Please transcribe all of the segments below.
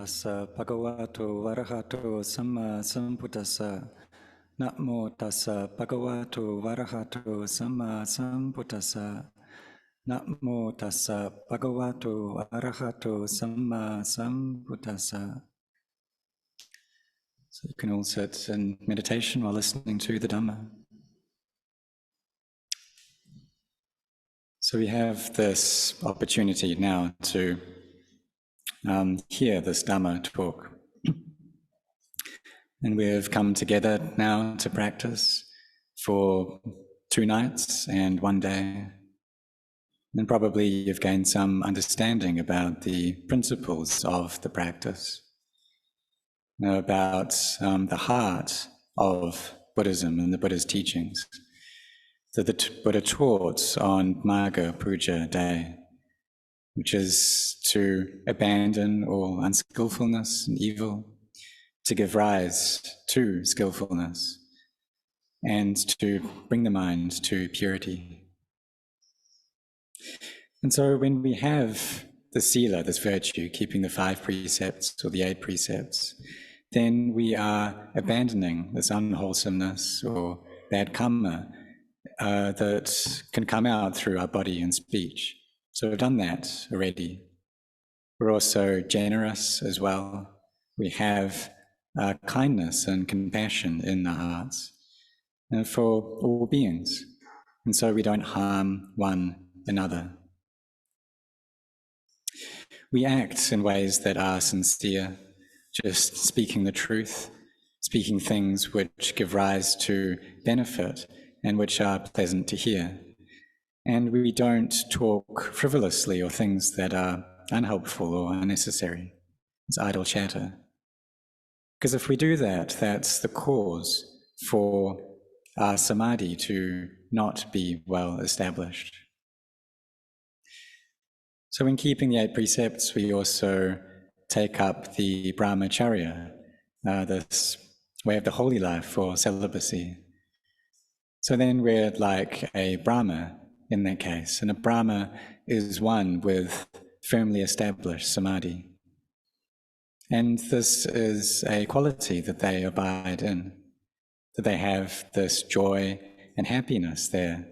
tassa bhagavato varahato samma sambuddhassa. Namo tassa bhagavato varahato samma sambuddhassa. Namo tassa bhagavato arahato samma sambuddhassa. So you can all sit in meditation while listening to the Dhamma. So we have this opportunity now to hear this Dhamma talk. And we've come together now to practice for 2 nights and 1 day. And probably you've gained some understanding about the principles of the practice, about the heart of Buddhism and the Buddha's teachings that the Buddha taught on Magha Puja Day, which is to abandon all unskillfulness and evil, to give rise to skillfulness, and to bring the mind to purity. And so when we have the sila, this virtue, keeping the 5 precepts or the 8 precepts, then we are abandoning this unwholesomeness or bad karma that can come out through our body and speech. So we've done that already. We're also generous as well. We have kindness and compassion in our hearts and for all beings. And so we don't harm one another. We act in ways that are sincere, just speaking the truth, speaking things which give rise to benefit and which are pleasant to hear. And we don't talk frivolously or things that are unhelpful or unnecessary. It's idle chatter. Because if we do that, that's the cause for our samadhi to not be well established. So in keeping the 8 precepts, we also take up the brahmacharya, this way of the holy life or celibacy. So then we're like a Brahma in that case, and a Brahma is one with firmly established samadhi. And this is a quality that they abide in, that they have this joy and happiness there.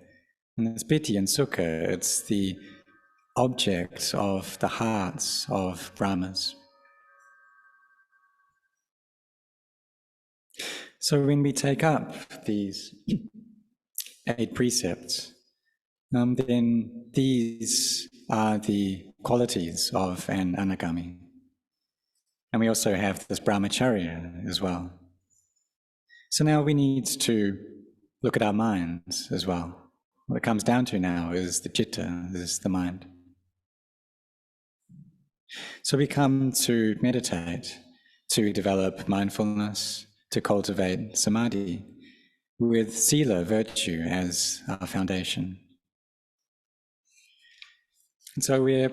And this piti and sukha, it's the object of the hearts of Brahmas. So when we take up these 8 precepts, then these are the qualities of an anagami. And we also have this brahmacharya as well. So now we need to look at our minds as well. What it comes down to now is the citta, is the mind. So we come to meditate, to develop mindfulness, to cultivate samadhi, with sila, virtue, as our foundation. And so we're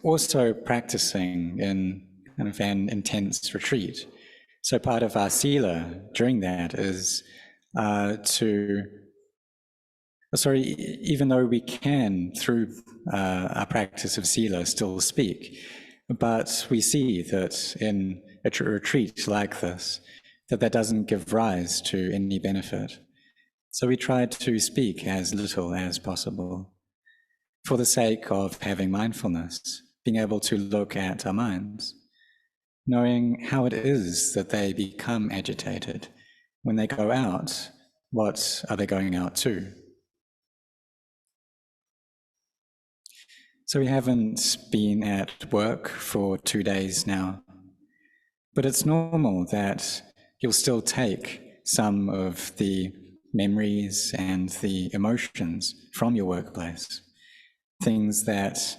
also practicing in kind of an intense retreat. So part of our sila during that is even though we can, through our practice of sila, still speak, but we see that in a retreat like this, that doesn't give rise to any benefit. So we try to speak as little as possible for the sake of having mindfulness, being able to look at our minds, knowing how it is that they become agitated. When they go out, what are they going out to? So we haven't been at work for 2 days now, but it's normal that you'll still take some of the memories and the emotions from your workplace, things that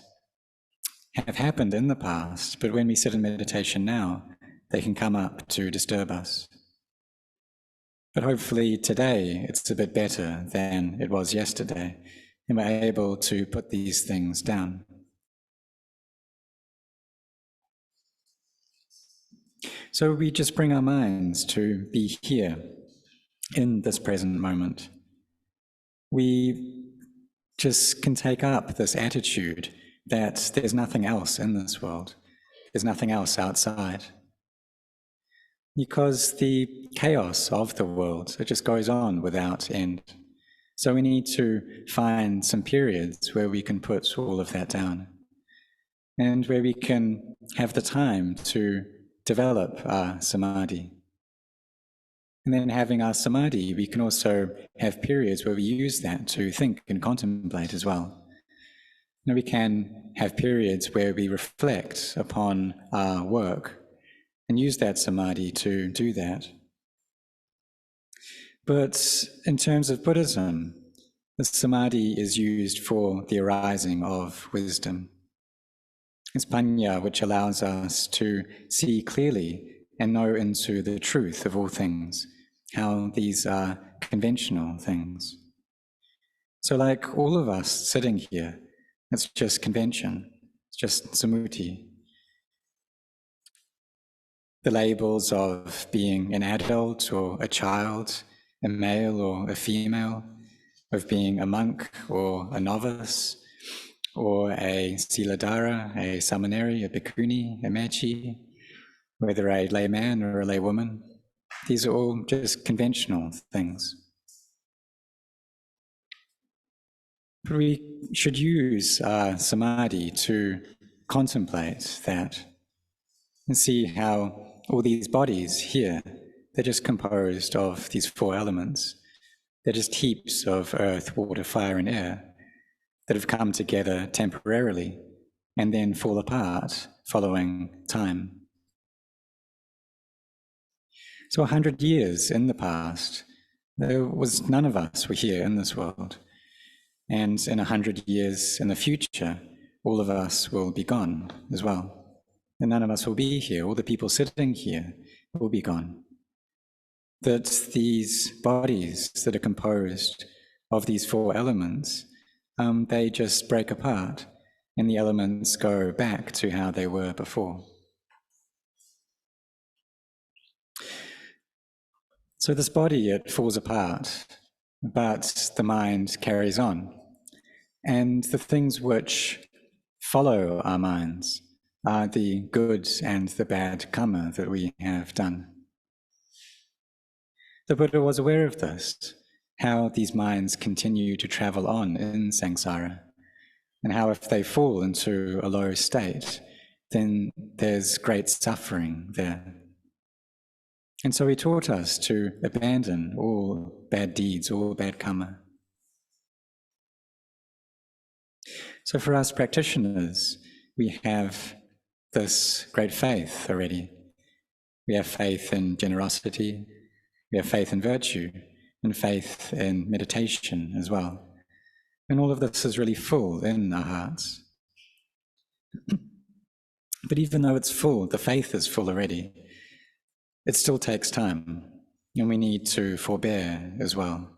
have happened in the past, but when we sit in meditation now, they can come up to disturb us. But hopefully today it's a bit better than it was yesterday, and we're able to put these things down. So we just bring our minds to be here in this present moment. We just can take up this attitude that there's nothing else in this world, There's nothing else outside. Because the chaos of the world, it just goes on without end. So we need to find some periods where we can put all of that down and where we can have the time to develop our samadhi. And then having our samadhi, we can also have periods where we use that to think and contemplate as well. And we can have periods where we reflect upon our work and use that samadhi to do that. But in terms of Buddhism, the samadhi is used for the arising of wisdom. It's panya, which allows us to see clearly and know into the truth of all things, how these are conventional things. So like all of us sitting here, it's just convention, it's just samuti. The labels of being an adult or a child, a male or a female, of being a monk or a novice, or a siladhara, a samaneri, a bhikkhuni, a mechi, whether a layman or a laywoman. These are all just conventional things. But we should use samadhi to contemplate that and see how all these bodies here, they're just composed of these four elements. They're just heaps of earth, water, fire, and air that have come together temporarily and then fall apart following time. So 100 years in the past, there was none of us were here in this world. And in 100 years in the future, all of us will be gone as well. And none of us will be here. All the people sitting here will be gone. That these bodies that are composed of these four elements, they just break apart and the elements go back to how they were before. So this body, it falls apart, but the mind carries on. And the things which follow our minds are the good and the bad karma that we have done. The Buddha was aware of this, how these minds continue to travel on in samsara, and how if they fall into a low state, then there's great suffering there. And so he taught us to abandon all bad deeds, all bad karma. So for us practitioners, we have this great faith already. We have faith in generosity, we have faith in virtue, and faith in meditation as well. And all of this is really full in our hearts. But even though it's full, the faith is full already, it still takes time, and we need to forbear as well.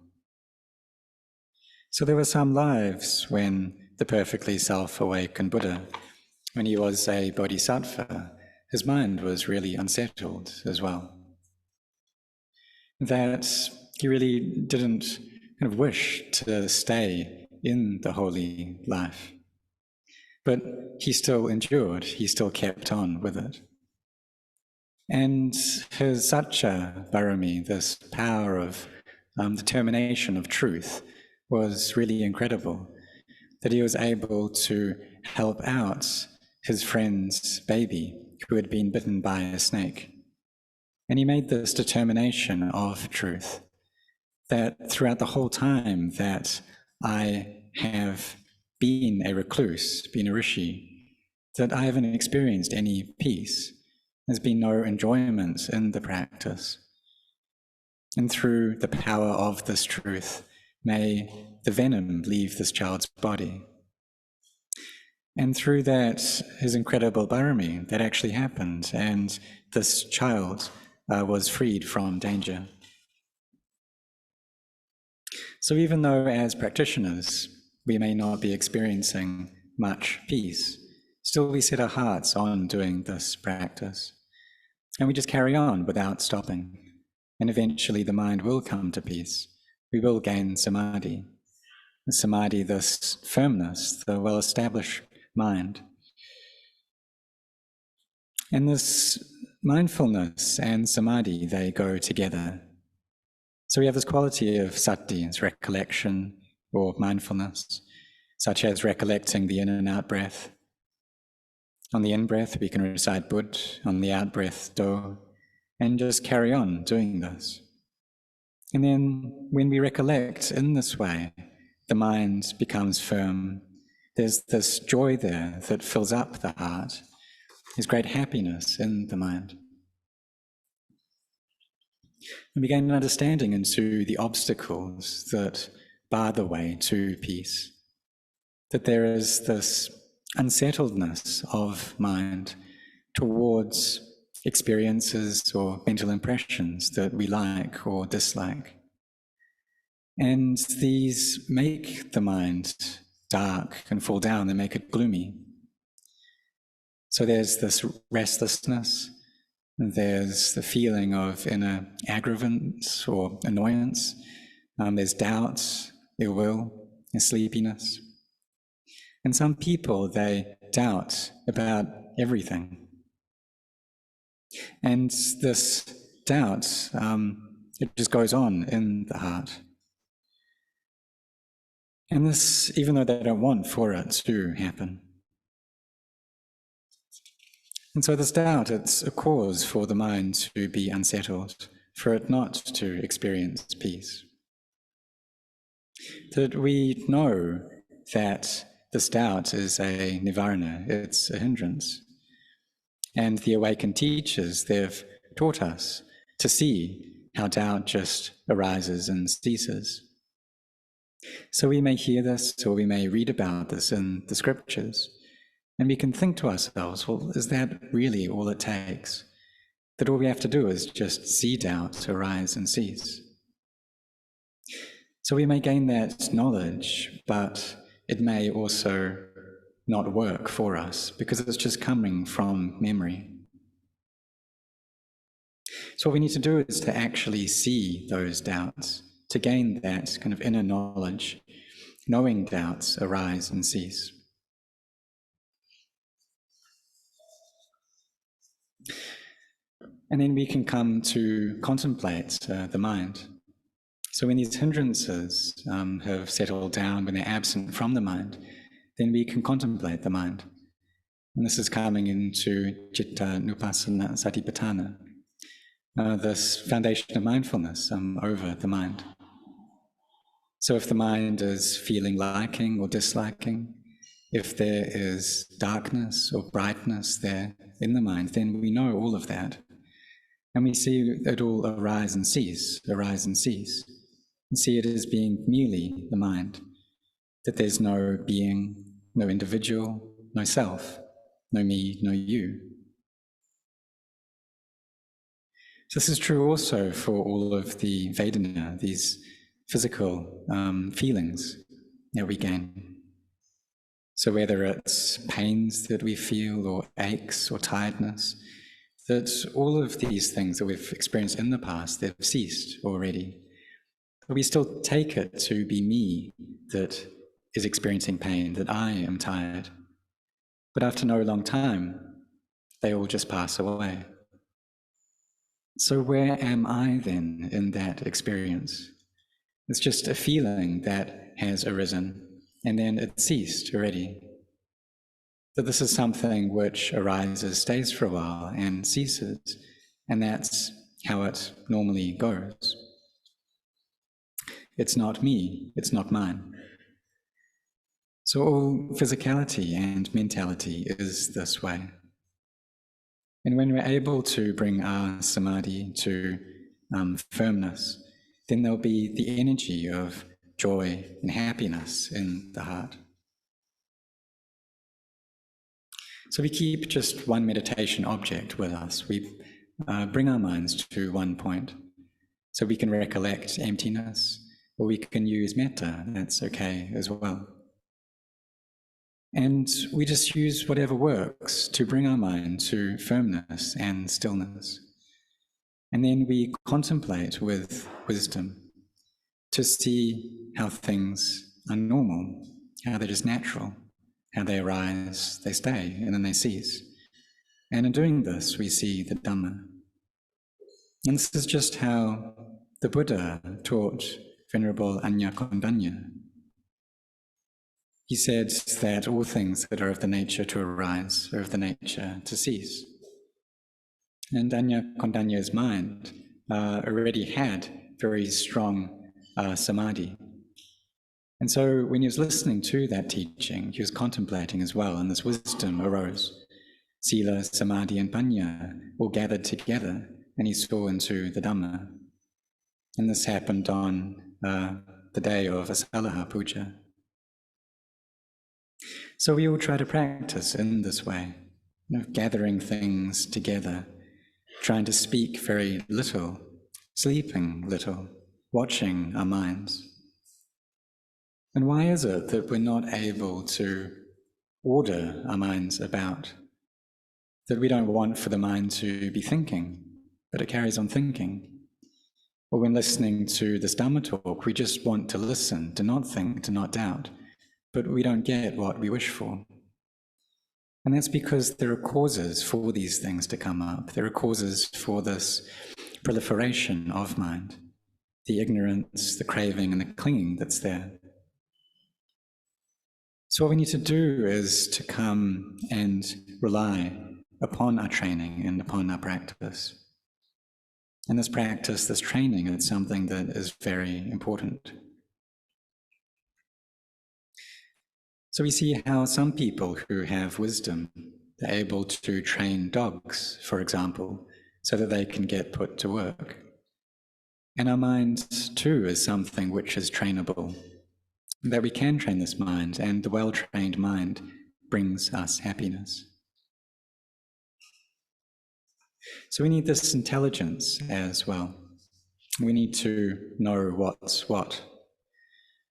So there were some lives when the perfectly self-awakened Buddha, when he was a bodhisattva, his mind was really unsettled as well. That he really didn't kind of wish to stay in the holy life. But he still endured, he still kept on with it. And his satcha barami, this power of determination of truth, was really incredible, that he was able to help out his friend's baby who had been bitten by a snake. And he made this determination of truth, that throughout the whole time that I have been a recluse, been a rishi, that I haven't experienced any peace. There's been no enjoyment in the practice. And through the power of this truth, may the venom leave this child's body. And through that, his incredible barami, that actually happened, and this child was freed from danger. So even though as practitioners, we may not be experiencing much peace, still we set our hearts on doing this practice. And we just carry on without stopping. And eventually the mind will come to peace. We will gain samadhi. Samadhi, this firmness, the well-established mind. And this mindfulness and samadhi, they go together. So we have this quality of sati, as recollection or mindfulness, such as recollecting the in and out breath. On the in-breath, we can recite Bud, on the out-breath, Do, and just carry on doing this. And then when we recollect in this way, the mind becomes firm. There's this joy there that fills up the heart. There's great happiness in the mind. And we gain an understanding into the obstacles that bar the way to peace. That there is this unsettledness of mind towards experiences or mental impressions that we like or dislike. And these make the mind dark and fall down, they make it gloomy. So there's this restlessness, there's the feeling of inner aggravance or annoyance, there's doubts, ill will, and sleepiness. And some people, they doubt about everything. And this doubt, it just goes on in the heart. And this, even though they don't want for it to happen. And so this doubt, it's a cause for the mind to be unsettled, for it not to experience peace. That we know that this doubt is a nivarana, it's a hindrance. And the awakened teachers, they've taught us to see how doubt just arises and ceases. So we may hear this, or we may read about this in the scriptures, and we can think to ourselves, well, is that really all it takes? That all we have to do is just see doubt arise and cease. So we may gain that knowledge, but it may also not work for us because it's just coming from memory. So what we need to do is to actually see those doubts, to gain that kind of inner knowledge, knowing doubts arise and cease. And then we can come to contemplate the mind. So when these hindrances have settled down, when they're absent from the mind, then we can contemplate the mind. And this is coming into Citta Nupassana Satipatthana, this foundation of mindfulness over the mind. So if the mind is feeling liking or disliking, if there is darkness or brightness there in the mind, then we know all of that. And we see it all arise and cease, and see it as being merely the mind, that there's no being, no individual, no self, no me, no you. So this is true also for all of the Vedana, these physical feelings that we gain. So whether it's pains that we feel or aches or tiredness, that all of these things that we've experienced in the past, they've ceased already. But we still take it to be me that is experiencing pain, that I am tired. But after no long time, they all just pass away. So where am I then in that experience? It's just a feeling that has arisen, and then it ceased already. That this is something which arises, stays for a while, and ceases, and that's how it normally goes. It's not me, it's not mine. So all physicality and mentality is this way. And when we're able to bring our samadhi to firmness, then there'll be the energy of joy and happiness in the heart. So we keep just one meditation object with us. We bring our minds to one point. So we can recollect emptiness, or we can use metta, that's okay as well. And we just use whatever works to bring our mind to firmness and stillness. And then we contemplate with wisdom to see how things are normal, how they're just natural, how they arise, they stay, and then they cease. And in doing this, we see the Dhamma. And this is just how the Buddha taught Venerable Ajahn Anan. He said that all things that are of the nature to arise are of the nature to cease. And Ajahn Anan mind already had very strong samadhi. And so when he was listening to that teaching, he was contemplating as well, and this wisdom arose. Sila, Samadhi, and Panya all gathered together, and he saw into the Dhamma. And this happened on the day of Asalaha Puja. So we all try to practice in this way, gathering things together, trying to speak very little, sleeping little, watching our minds. And why is it that we're not able to order our minds about? That we don't want for the mind to be thinking, but it carries on thinking? Or when listening to this Dhamma talk, we just want to listen, to not think, to not doubt, but we don't get what we wish for. And that's because there are causes for these things to come up. There are causes for this proliferation of mind, the ignorance, the craving, and the clinging that's there. So what we need to do is to come and rely upon our training and upon our practice. And this practice, this training, is something that is very important. So we see how some people who have wisdom are able to train dogs, for example, so that they can get put to work. And our mind, too, is something which is trainable, that we can train this mind, and the well-trained mind brings us happiness. So we need this intelligence as well. We need to know what's what.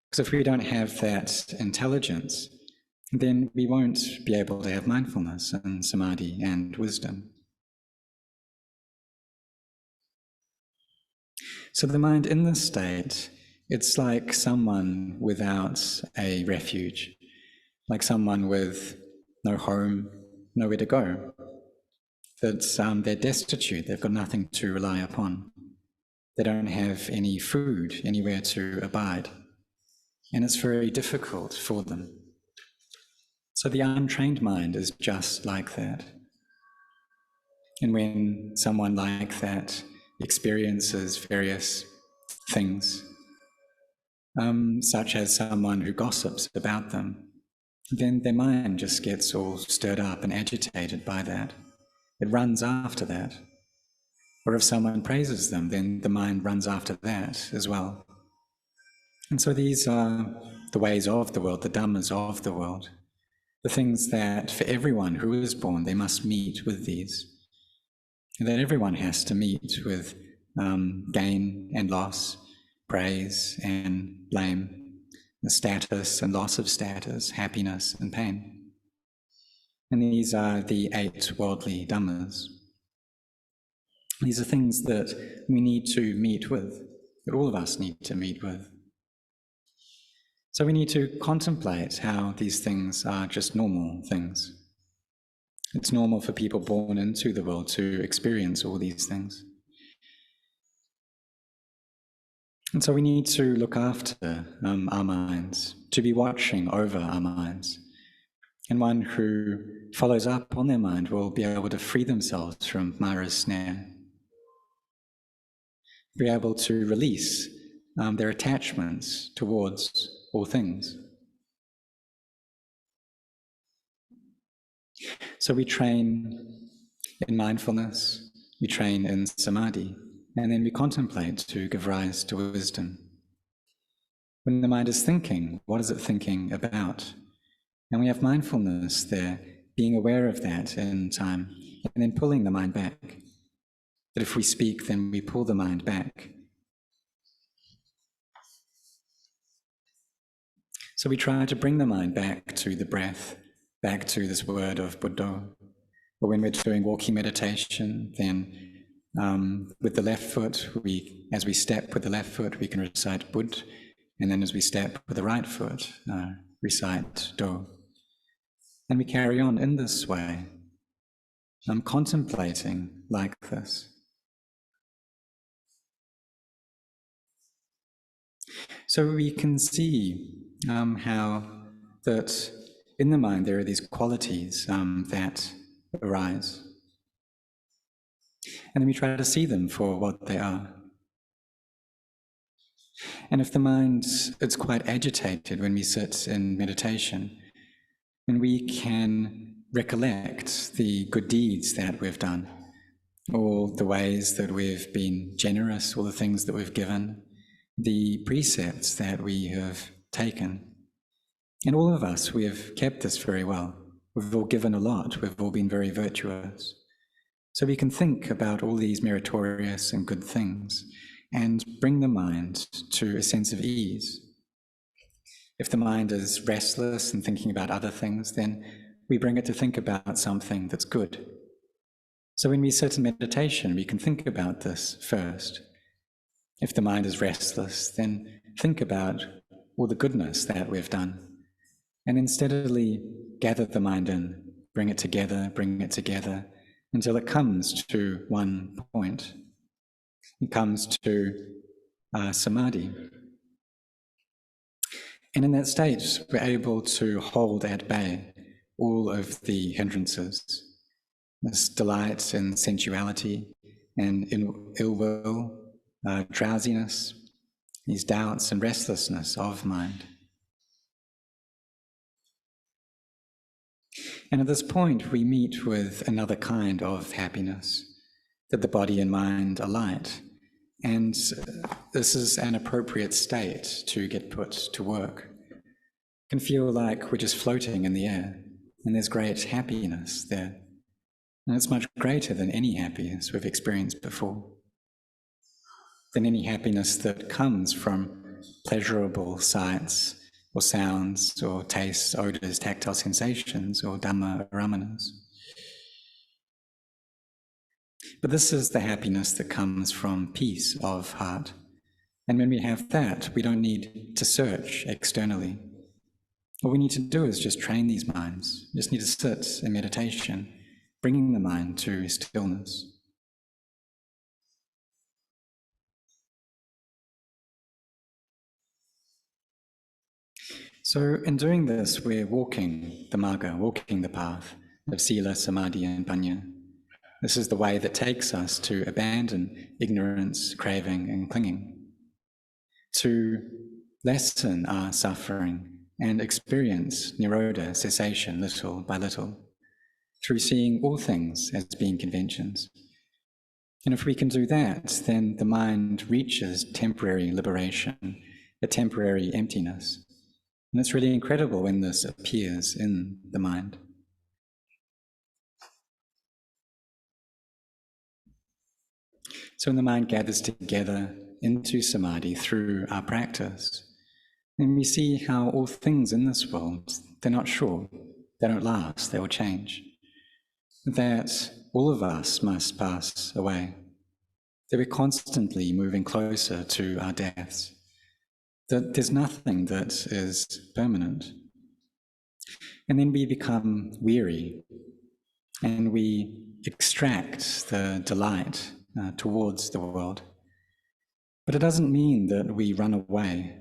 Because if we don't have that intelligence, then we won't be able to have mindfulness and samadhi and wisdom. So the mind in this state, it's like someone without a refuge, like someone with no home, nowhere to go. That they're destitute, they've got nothing to rely upon. They don't have any food, anywhere to abide. And it's very difficult for them. So the untrained mind is just like that. And when someone like that experiences various things, such as someone who gossips about them, then their mind just gets all stirred up and agitated by that. It runs after that. Or if someone praises them, then the mind runs after that as well. And so these are the ways of the world, the dhammas of the world, the things that for everyone who is born, they must meet with these. And that everyone has to meet with gain and loss, praise and blame, the status and loss of status, happiness and pain. And these are the 8 worldly dhammas. These are things that we need to meet with, that all of us need to meet with. So we need to contemplate how these things are just normal things. It's normal for people born into the world to experience all these things. And so we need to look after our minds, to be watching over our minds. And one who follows up on their mind will be able to free themselves from Mara's snare, be able to release their attachments towards all things. So we train in mindfulness, we train in samadhi, and then we contemplate to give rise to wisdom. When the mind is thinking, what is it thinking about? And we have mindfulness there, being aware of that in time, and then pulling the mind back. That if we speak, then we pull the mind back. So we try to bring the mind back to the breath, back to this word of Buddha. Or when we're doing walking meditation, then with the left foot, as we step with the left foot, we can recite Bud, and then as we step with the right foot, recite Do. And we carry on in this way. contemplating like this. So we can see how that in the mind there are these qualities that arise. And then we try to see them for what they are. And if the mind is quite agitated when we sit in meditation, then we can recollect the good deeds that we've done, all the ways that we've been generous, all the things that we've given, the precepts that we have taken. And all of us, we have kept this very well. We've all given a lot. We've all been very virtuous. So we can think about all these meritorious and good things and bring the mind to a sense of ease. If the mind is restless and thinking about other things, then we bring it to think about something that's good. So when we sit in meditation, we can think about this first. If the mind is restless, then think about all the goodness that we've done. And then steadily gather the mind in, bring it together, until it comes to one point. It comes to samadhi. And in that state, we're able to hold at bay all of the hindrances, this delight in sensuality and in ill will, drowsiness, these doubts and restlessness of mind. And at this point, we meet with another kind of happiness, that the body and mind are light. And this is an appropriate state to get put to work. It can feel like we're just floating in the air, and there's great happiness there. And it's much greater than any happiness we've experienced before, than any happiness that comes from pleasurable sights or sounds or tastes, odors, tactile sensations, or Dhamma aramanas. But this is the happiness that comes from peace of heart. And when we have that, we don't need to search externally. All we need to do is just train these minds. We just need to sit in meditation, bringing the mind to stillness. So in doing this, we're walking the marga, walking the path of sila, samadhi, and panya. This is the way that takes us to abandon ignorance, craving, and clinging, to lessen our suffering and experience nirodha, cessation, little by little, through seeing all things as being conventions. And if we can do that, then the mind reaches temporary liberation, a temporary emptiness. And it's really incredible when this appears in the mind. So when the mind gathers together into samadhi through our practice, then we see how all things in this world, they're not sure, they don't last, they will change. That all of us must pass away, that we're constantly moving closer to our deaths, that there's nothing that is permanent. And then we become weary and we extract the delight towards the world. But it doesn't mean that we run away.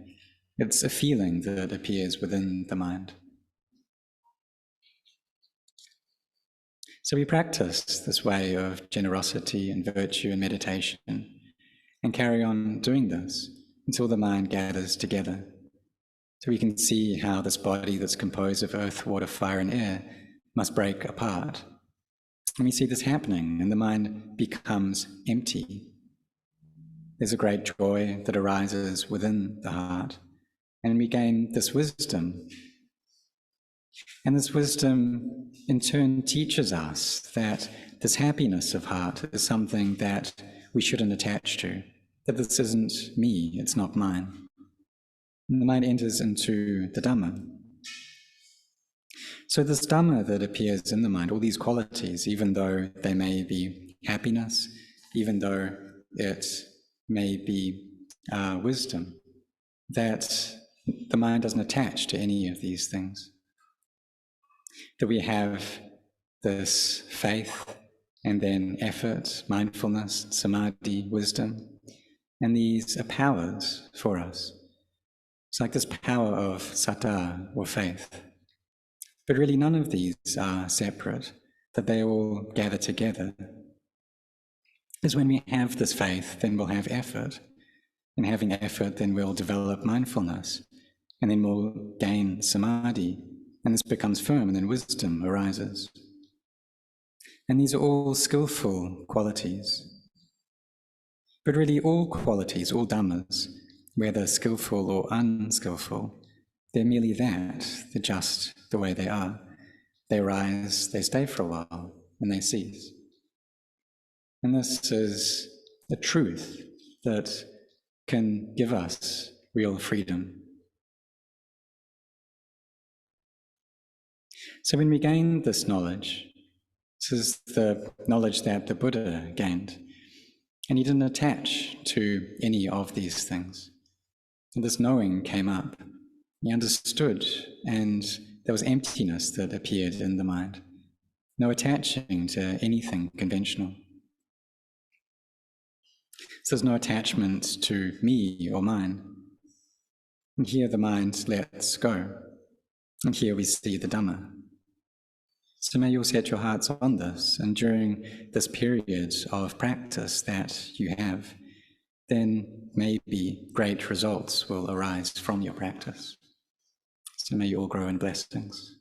It's a feeling that appears within the mind. So we practice this way of generosity and virtue and meditation and carry on doing this until the mind gathers together. So we can see how this body that's composed of earth, water, fire, and air must break apart. And we see this happening, and the mind becomes empty. There's a great joy that arises within the heart, and we gain this wisdom. And this wisdom, in turn, teaches us that this happiness of heart is something that we shouldn't attach to, that this isn't me, it's not mine. And the mind enters into the Dhamma. So this Dhamma that appears in the mind, all these qualities, even though they may be happiness, even though it may be wisdom, that the mind doesn't attach to any of these things. That we have this faith and then effort, mindfulness, samadhi, wisdom. And these are powers for us. It's like this power of saddha, or faith. But really none of these are separate, that they all gather together. Because when we have this faith, then we'll have effort. And having effort, then we'll develop mindfulness. And then we'll gain samadhi. And this becomes firm, and then wisdom arises. And these are all skillful qualities. But really all qualities, all dhammas, whether skillful or unskillful, they're merely that, they're just the way they are. They arise, they stay for a while, and they cease. And this is the truth that can give us real freedom. So when we gain this knowledge, this is the knowledge that the Buddha gained, and he didn't attach to any of these things. And this knowing came up. He understood, and there was emptiness that appeared in the mind. No attaching to anything conventional. So there's no attachment to me or mine. And here the mind lets go. And here we see the Dhamma. So may you all set your hearts on this, and during this period of practice that you have, then maybe great results will arise from your practice. So may you all grow in blessings.